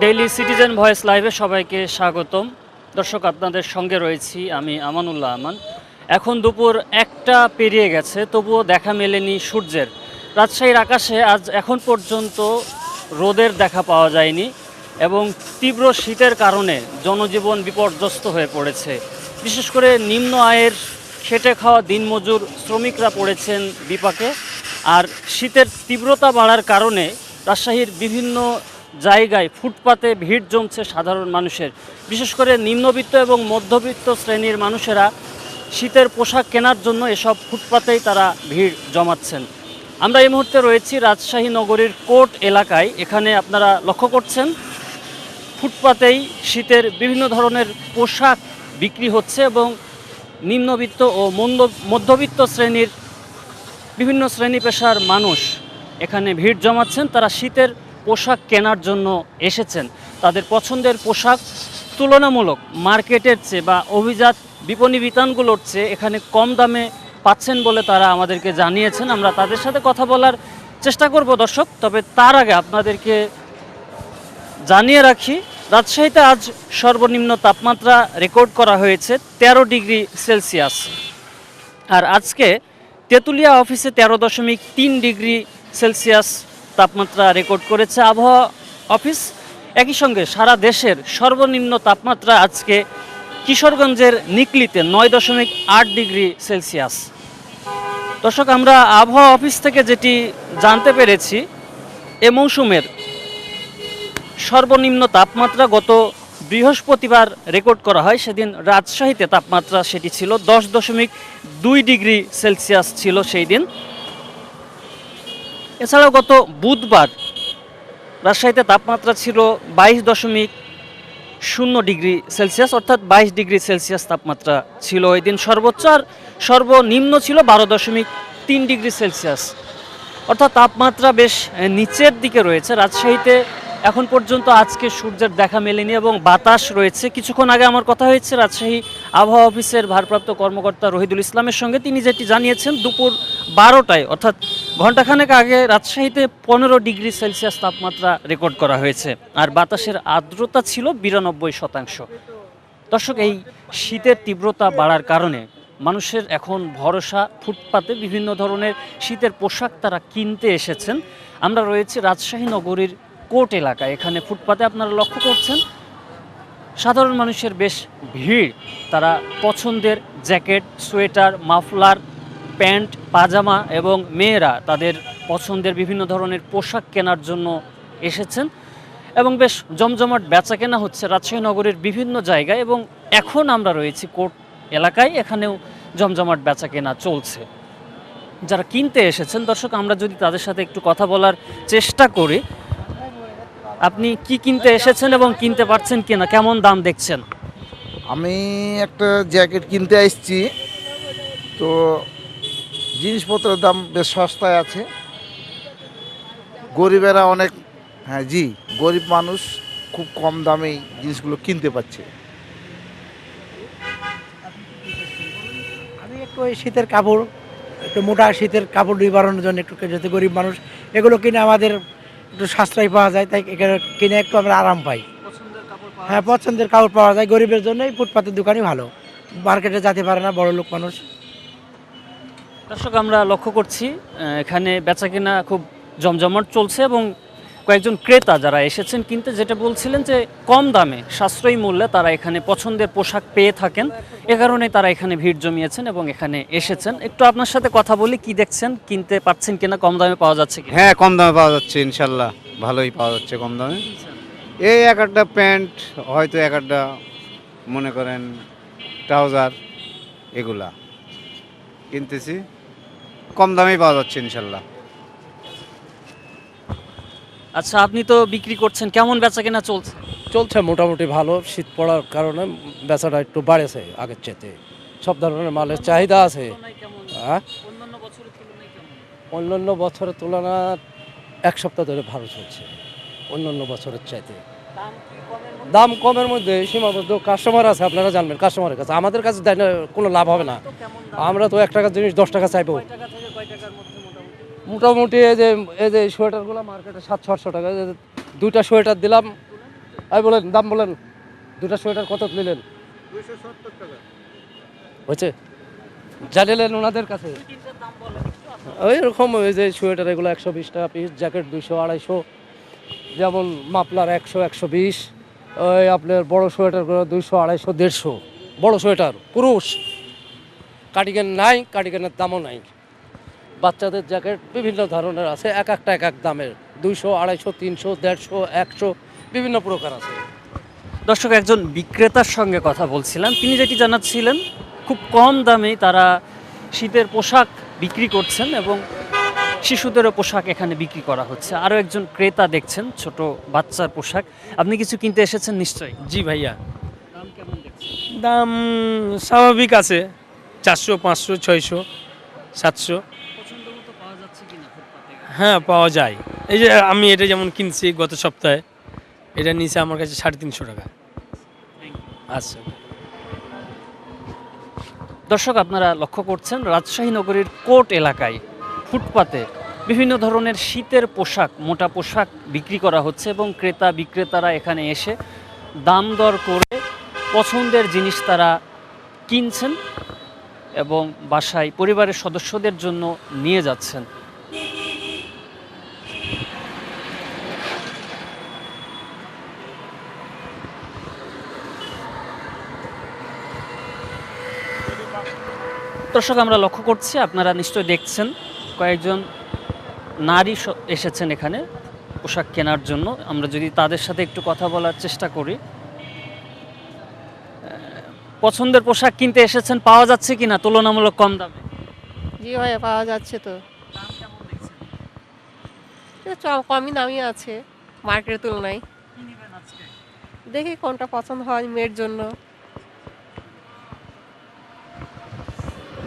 Daily citizen voice লাইভে সবাইকে স্বাগতম। দর্শক, আপনাদের সঙ্গে রয়েছি আমি আমানুল্লাহ আমান। এখন দুপুর 1টা পেরিয়ে গেছে, তবুও দেখা মেলেনি সূর্যের। রাজশাহীর আকাশে আজ এখন পর্যন্ত রোদের দেখা পাওয়া যায়নি এবং তীব্র শীতের কারণে জনজীবন বিপর্যস্ত হয়ে পড়েছে। বিশেষ করে নিম্ন আয়ের খেটে খাওয়া দিনমজুর শ্রমিকরা পড়েছেন বিপাকে। আর শীতের তীব্রতা বাড়ার কারণে রাজশাহীর বিভিন্ন জায়গায় ফুটপাতে ভিড় জমছে সাধারণ মানুষের। বিশেষ করে নিম্নবিত্ত এবং মধ্যবিত্ত শ্রেণীর মানুষেরা শীতের পোশাক কেনার জন্য এসব ফুটপাতেই তারা ভিড় জমাচ্ছেন। আমরা এই মুহূর্তে রয়েছি রাজশাহী নগরীর কোর্ট এলাকায়। এখানে আপনারা লক্ষ্য করছেন ফুটপাতেই শীতের বিভিন্ন ধরনের পোশাক বিক্রি হচ্ছে এবং নিম্নবিত্ত ও মধ্যবিত্ত শ্রেণীর বিভিন্ন শ্রেণী পেশার মানুষ এখানে ভিড় জমাচ্ছেন। তারা শীতের পোশাক কেনার জন্য এসেছেন। তাদের পছন্দের পোশাক তুলনামূলক মার্কেটের চেয়ে বা অভিজাত বিপণী বিতানগুলোর চেয়ে এখানে কম দামে পাচ্ছেন বলে তারা আমাদেরকে জানিয়েছেন। আমরা তাদের সাথে কথা বলার চেষ্টা করব দর্শক। তবে তার আগে আপনাদেরকে জানিয়ে রাখি, রাজশাহীতে আজ সর্বনিম্ন তাপমাত্রা রেকর্ড করা হয়েছে 13 ডিগ্রি সেলসিয়াস। আর আজকে তেঁতুলিয়া অফিসে 13.3 ডিগ্রি সেলসিয়াস তাপমাত্রা রেকর্ড করেছে আবহাওয়া অফিস। একই সঙ্গে সারা দেশের সর্বনিম্ন তাপমাত্রা আজকে কিশোরগঞ্জের নিকলিতে 9.8 ডিগ্রি সেলসিয়াস। দর্শক, আমরা আবহাওয়া অফিস থেকে যেটি জানতে পেরেছি, এ মৌসুমের সর্বনিম্ন তাপমাত্রা গত বৃহস্পতিবার রেকর্ড করা হয়। সেদিন রাজশাহীতে তাপমাত্রা সেটি ছিল 10.2 ডিগ্রি সেলসিয়াস ছিল সেই দিন। এছাড়াও গত বুধবার রাজশাহীতে তাপমাত্রা ছিল 22.0 ডিগ্রি সেলসিয়াস, অর্থাৎ 22 ডিগ্রি সেলসিয়াস তাপমাত্রা ছিল ওই দিন সর্বোচ্চ। আর সর্বনিম্ন ছিল 12.3 ডিগ্রি সেলসিয়াস, অর্থাৎ তাপমাত্রা বেশ নিচের দিকে রয়েছে রাজশাহীতে। এখন পর্যন্ত আজকে সূর্যের দেখা মেলেনি এবং বাতাস রয়েছে। কিছুক্ষণ আগে আমার কথা হয়েছে রাজশাহী আবহাওয়া অফিসের ভারপ্রাপ্ত কর্মকর্তা রহিদুল ইসলামের সঙ্গে। তিনি যেটি জানিয়েছেন, দুপুর 12টায় অর্থাৎ ঘণ্টাখানেক আগে রাজশাহীতে 15 ডিগ্রি সেলসিয়াস তাপমাত্রা রেকর্ড করা হয়েছে আর বাতাসের আর্দ্রতা ছিল 92%। দর্শক, এই শীতের তীব্রতা বাড়ার কারণে মানুষের এখন ভরসা ফুটপাতে বিভিন্ন ধরনের শীতের পোশাক তারা কিনতে এসেছেন। আমরা রয়েছি রাজশাহী নগরীর কোর্ট এলাকায়। এখানে ফুটপাতে আপনারা লক্ষ্য করছেন সাধারণ মানুষের বেশ ভিড়। তারা পছন্দের জ্যাকেট, সোয়েটার, মাফলার, প্যান্ট, পাজামা এবং মেয়েরা তাদের পছন্দের বিভিন্ন ধরনের পোশাক কেনার জন্য এসেছেন এবং বেশ জমজমাট বেচা কেনা হচ্ছে রাজশাহী নগরের বিভিন্ন জায়গায়। এবং এখন আমরা রয়েছি কোর্ট এলাকায়, এখানেও জমজমাট বেচা কেনা চলছে। যারা কিনতে এসেছেন দর্শক, আমরা যদি তাদের সাথে একটু কথা বলার চেষ্টা করি। আপনি কি কিনতে এসেছেন এবং কিনতে পারছেন কিনা, কেমন দাম দেখছেন? আমি একটা জ্যাকেট কিনতে আসছি, তো জিনিসপত্রের দাম বেশ সস্তায় আছে। গরিবেরা অনেক, হ্যাঁ জি, গরিব মানুষ খুব কম দামেই জিনিসগুলো কিনতে পারছে। আমি একটু ওই শীতের কাপড়, একটু মোটা শীতের কাপড় নিবারণের জন্য একটু, যাতে গরিব মানুষ এগুলো কিনে আমাদের একটু সাশ্রয় পাওয়া যায়, তাই এখানে কিনে একটু আমরা আরাম পাই। হ্যাঁ, পছন্দের কাপড় পাওয়া যায়। গরিবের জন্য এই ফুটপাতের দোকানই ভালো, মার্কেটে যেতে পারে না বড় লোক মানুষ। দর্শক, আমরা লক্ষ্য করছি এখানে বেচাকেনা খুব জমজমাট চলছে এবং কয়েকজন ক্রেতা যারা এসেছেন কিনতে, যেটা বলছিলেন যে কম দামে সাশ্রয়ী মূল্যে তারা এখানে পছন্দের পোশাক পেয়ে থাকেন। এ কারণে তারা এখানে ভিড় জমিয়েছেন এবং এখানে এসেছেন। একটু আপনার সাথে কথা বলি, কি দেখছেন, কিনতে পারছেন কিনা, কম দামে পাওয়া যাচ্ছে কি? হ্যাঁ, কম দামে পাওয়া যাচ্ছে, ইনশাল্লাহ ভালোই পাওয়া যাচ্ছে কম দামে। এই এক একটা প্যান্ট, হয়তো এক একটা মনে করেন ট্রাউজার, এগুলা কিনতেছি, কম দামেই পাওয়া যাচ্ছে ইনশাল্লাহ। আচ্ছা, আপনি তো বিক্রি করছেন, কেমন বেচাকেনা চলছে? চলছে মোটামুটি ভালো। শীত পড়ার কারণে বেচাটা একটু বাড়েছে আগের চেয়ে। সব ধরনের মালের চাহিদা আছে। হ্যাঁ, অন্যান্য বছরের তুলনা এক সপ্তাহ ধরে ভালো চলছে অন্যান্য বছরের চাইতে। দাম কমের মধ্যে সীমাবদ্ধ কাস্টমার আছে, আপনারা জানবেন। কাস্টমারের কাছে, আমাদের কাছে দেয় না, কোনো লাভ হবে না। আমরা তো 1 টাকার জিনিস 10 টাকা চাইবো। মোটামুটি এই যে সোয়েটারগুলো মার্কেটে 700-800 টাকা। 2টা সোয়েটার দিলাম এই বলেন দাম বলেন, দুটা সোয়েটার কত নিলেন? 270 টাকা। হয়েছে, জানিলেন ওনাদের কাছে ওই রকম। ওই যে সোয়েটার এগুলো 120 টাকা পিস, জ্যাকেট 200 250, যেমন মাপলার 100 120, ওই আপনার বড় সোয়েটারগুলো 200 250 150, বড় সোয়েটার পুরুষ। কার্ডিগান নাই, কার্ডিগানের দামও নাই। বাচ্চাদের জ্যাকেট বিভিন্ন ধরনের আছে, এক একটা এক এক দামের, 200 250 300 150 100 বিভিন্ন প্রকার আছে। দর্শক, একজন বিক্রেতার সঙ্গে কথা বলছিলাম, তিনি যেটি জানাচ্ছিলেন খুব কম দামে তারা শীতের পোশাক বিক্রি করছেন এবং শিশুদেরও পোশাক এখানে বিক্রি করা হচ্ছে। আরও একজন ক্রেতা দেখছেন, ছোট বাচ্চার পোশাক। আপনি কিছু কিনতে এসেছেন নিশ্চয়ই? জি ভাইয়া, দাম কেমন দেখছেন? দাম স্বাভাবিক আছে, 400 500 600 700। পছন্দ মতো পাওয়া যাচ্ছে কিনা ফুটপাতে? হ্যাঁ, পাওয়া যায়। এই যে আমি এটা যেমন কিনছি গত সপ্তাহে, এটা নিচে আমার কাছে 350 টাকা। আচ্ছা, দর্শক, আপনারা লক্ষ্য করছেন রাজশাহী নগরীর কোর্ট এলাকায় ফুটপাতে বিভিন্ন ধরনের শীতের পোশাক, মোটা পোশাক বিক্রি করা হচ্ছে এবং ক্রেতা বিক্রেতারা এখানে এসে দাম দর করে পছন্দের জিনিস তারা কিনছেন এবং বাসায় পরিবারের সদস্যদের জন্য নিয়ে যাচ্ছেন। দর্শক, আমরা লক্ষ্য করছি, আপনারা নিশ্চয় দেখছেন, কয়েকজন নারী এসেছেন এখানে পোশাক কেনার জন্য। আমরা যদি তাদের সাথে একটু কথা বলার চেষ্টা করি। পছন্দের পোশাক কিনতে এসেছেন, পাওয়া যাচ্ছে কিনা তুলনামূলক কম দামে? জি ভাইয়া, পাওয়া যাচ্ছে তো। দাম কেমন দেখছেন? কমই দামি আছে মার্কেটের তুলনায়। কি নেবেন আজকে? দেখি কোনটা পছন্দ হয় মেয়ের জন্য।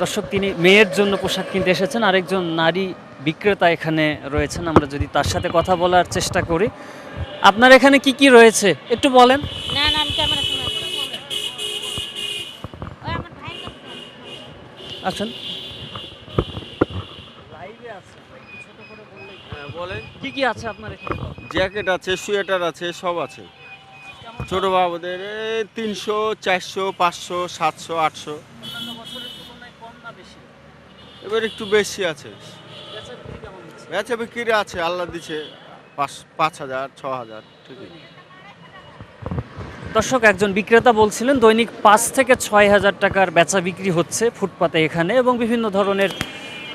দর্শক, তিনি মেয়ের জন্য পোশাক কিনতে এসেছেন। আরেকজন নারী বিক্রেতা এখানে রয়েছেন, আমরা যদি তার সাথে কথা বলার চেষ্টা করি। আপনার এখানে কি কি রয়েছে একটু বলেন। না না, আমি ক্যামেরা শোনাই ওই আমার ভাই আছেন বলেন, কি কি আছে আপনার এখানে? জ্যাকেট আছে, সোয়েটার আছে, সব আছে। ছোট বাবুদের 300 400 500 700 800। অন্যান্য বছরের তুলনায় কম না বেশি? এবার একটু বেশি আছে। বেচা বিক্রি কেমন হচ্ছে? বেচা বিক্রি আছে, আল্লাহ দিছে 5,000 6,000 ঠিকই। দর্শক, একজন বিক্রেতা বলছিলেন দৈনিক 5 থেকে 6,000 টাকার বেচা বিক্রি হচ্ছে ফুটপাতে এখানে এবং বিভিন্ন ধরনের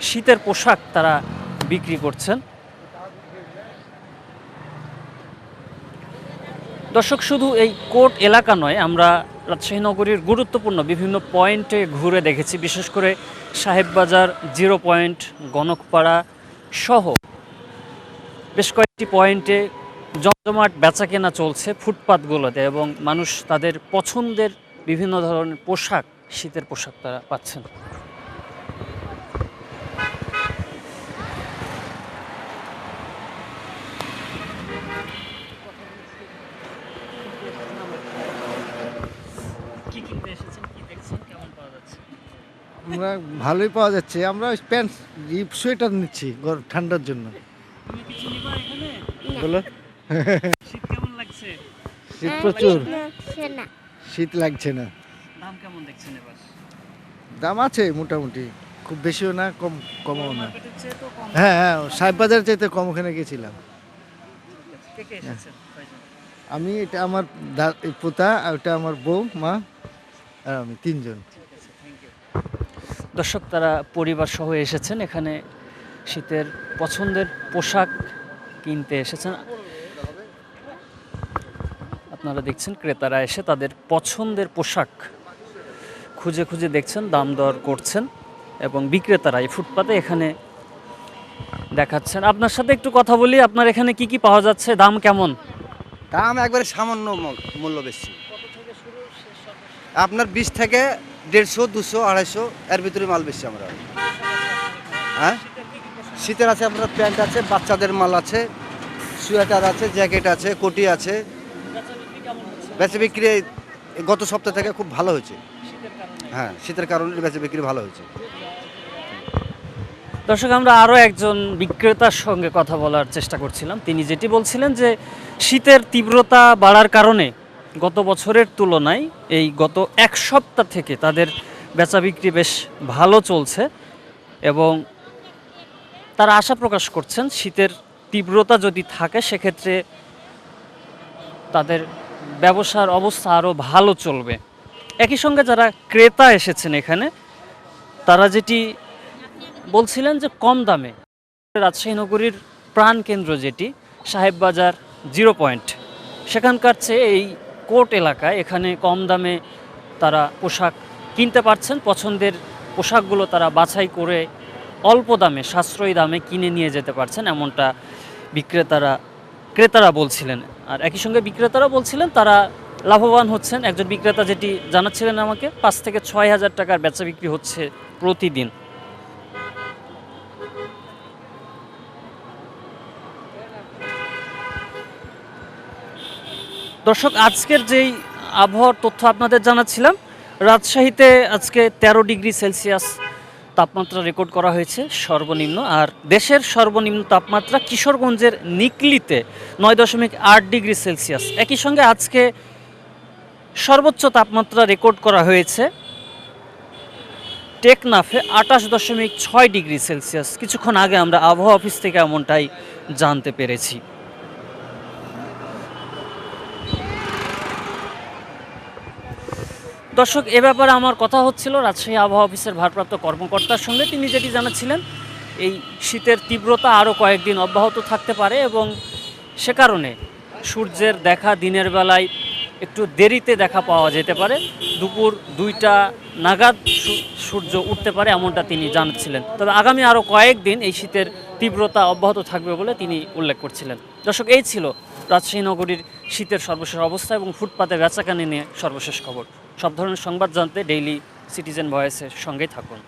শীতের পোশাক তারা বিক্রি করছেন। দর্শক, শুধু এই কোর্ট এলাকা নয়, আমরা রাজশাহী নগরীর গুরুত্বপূর্ণ বিভিন্ন পয়েন্টে ঘুরে দেখেছি, বিশেষ করে সাহেববাজার, 0 পয়েন্ট, গণকপাড়া সহ বেশ কয়েকটি পয়েন্টে জমজমাট বেচাকেনা চলছে ফুটপাতগুলোতে এবং মানুষ তাদের পছন্দের বিভিন্ন ধরনের পোশাক, শীতের পোশাক তারা পাচ্ছেন। কি কিনতে এসেছেন, কি দেখছেন, কেমন পাওয়া যাচ্ছে? আমরা ভালোই পাওয়া যাচ্ছে। আমরা প্যান্ট সোয়েটার নিচ্ছি ঠান্ডার জন্য। তুমি কিছু নিবা এখানে? বলো, শীত কেমন লাগছে? শীত প্রচুর, না শীত লাগছে না। দাম কেমন দেখছেন এবার? দাম আছে মোটামুটি, খুব বেশিও না, কমও না। মার্কেটের চেয়ে তো কম। হ্যাঁ হ্যাঁ, সাহেববাজার চাইতে কম ওখানে গেছিলাম। কে কে এসেছেন? কয়জন? আমি, এটা আমার পোতা, আর ওটা আমার বউ, মা আর আমি, 3 জন। দর্শক, তারা পরিবার সহ এসেছেন এখানে শীতের পছন্দের পোশাক কিনতে এসেছেন। আপনারা দেখছেন ক্রেতারা এসে তাদের পছন্দের পোশাক খুঁজে খুঁজে দেখছেন, দাম দর করছেন এবং বিক্রেতারা এই ফুটপাতে এখানে দেখাচ্ছেন। আপনার সাথে একটু কথা বলি, আপনার এখানে কি কি পাওয়া যাচ্ছে, দাম কেমন? দাম একবারে সামান্য মূল্য বেশি। আপনার 20 থেকে 150 200 250 এর ভিতরে মাল বেশি আমরা। হ্যাঁ, শীতের আছে, আপনার প্যান্ট আছে, বাচ্চাদের মাল আছে, সোয়েটার আছে, জ্যাকেট আছে, কোটি আছে। বেচা বিক্রি গত সপ্তাহ থেকে খুব ভালো হয়েছে। হ্যাঁ, শীতের কারণে বেচা বিক্রি ভালো হয়েছে। দর্শক, আমরা আরও একজন বিক্রেতার সঙ্গে কথা বলার চেষ্টা করছিলাম। তিনি যেটি বলছিলেন যে শীতের তীব্রতা বাড়ার কারণে গত বছরের তুলনায় এই গত এক সপ্তাহ থেকে তাদের বেচা বিক্রি বেশ ভালো চলছে এবং তারা আশা প্রকাশ করছেন শীতের তীব্রতা যদি থাকে সেক্ষেত্রে তাদের ব্যবসার অবস্থা আরও ভালো চলবে। একই সঙ্গে যারা ক্রেতা এসেছেন এখানে তারা যেটি বলছিলেন যে কম দামে রাজশাহী নগরীর প্রাণকেন্দ্র যেটি সাহেববাজার 0 পয়েন্ট, সেখানকার চেয়ে এই কোর্ট এলাকায় এখানে কম দামে তারা পোশাক কিনতে পারছেন। পছন্দের পোশাকগুলো তারা বাছাই করে অল্প দামে সাশ্রয়ী দামে কিনে নিয়ে যেতে পারছেন, এমনটা ক্রেতারা বলছিলেন। আর একই সঙ্গে বিক্রেতারা বলছিলেন তারা লাভবান হচ্ছেন। একজন বিক্রেতা যেটি জানাচ্ছিলেন আমাকে 5 থেকে 6 হাজার টাকার বেচা বিক্রি হচ্ছে প্রতিদিন। দর্শক, আজকের যেই আবহাওয়ার তথ্য আপনাদের জানাচ্ছিলাম, রাজশাহীতে আজকে 13 ডিগ্রি সেলসিয়াস তাপমাত্রা রেকর্ড করা হয়েছে সর্বনিম্ন। আর দেশের সর্বনিম্ন তাপমাত্রা কিশোরগঞ্জের নিকলিতে 9.8 ডিগ্রি সেলসিয়াস। একই সঙ্গে আজকে সর্বোচ্চ তাপমাত্রা রেকর্ড করা হয়েছে টেকনাফে 28.6 ডিগ্রি সেলসিয়াস। কিছুক্ষণ আগে আমরা আবহাওয়া অফিস থেকে এমনটাই জানতে পেরেছি। দর্শক, এ ব্যাপারে আমার কথা হচ্ছিল রাজশাহী আবহাওয়া অফিসের ভারপ্রাপ্ত কর্মকর্তার সঙ্গে। তিনি যেটি জানাচ্ছিলেন এই শীতের তীব্রতা আরও কয়েকদিন অব্যাহত থাকতে পারে এবং সে কারণে সূর্যের দেখা দিনের বেলায় একটু দেরিতে দেখা পাওয়া যেতে পারে। দুপুর 2টা নাগাদ সূর্য উঠতে পারে, এমনটা তিনি জানাচ্ছিলেন। তবে আগামী আরও কয়েকদিন এই শীতের তীব্রতা অব্যাহত থাকবে বলে তিনি উল্লেখ করছিলেন। দর্শক, এই ছিল রাজশাহী নগরীর শীতের সর্বশেষ অবস্থা এবং ফুটপাতে বেচাকেনা নিয়ে সর্বশেষ খবর। সব ধরনের সংবাদ জানতে ডেইলি সিটিজেন ভয়েসের সঙ্গেই থাকুন।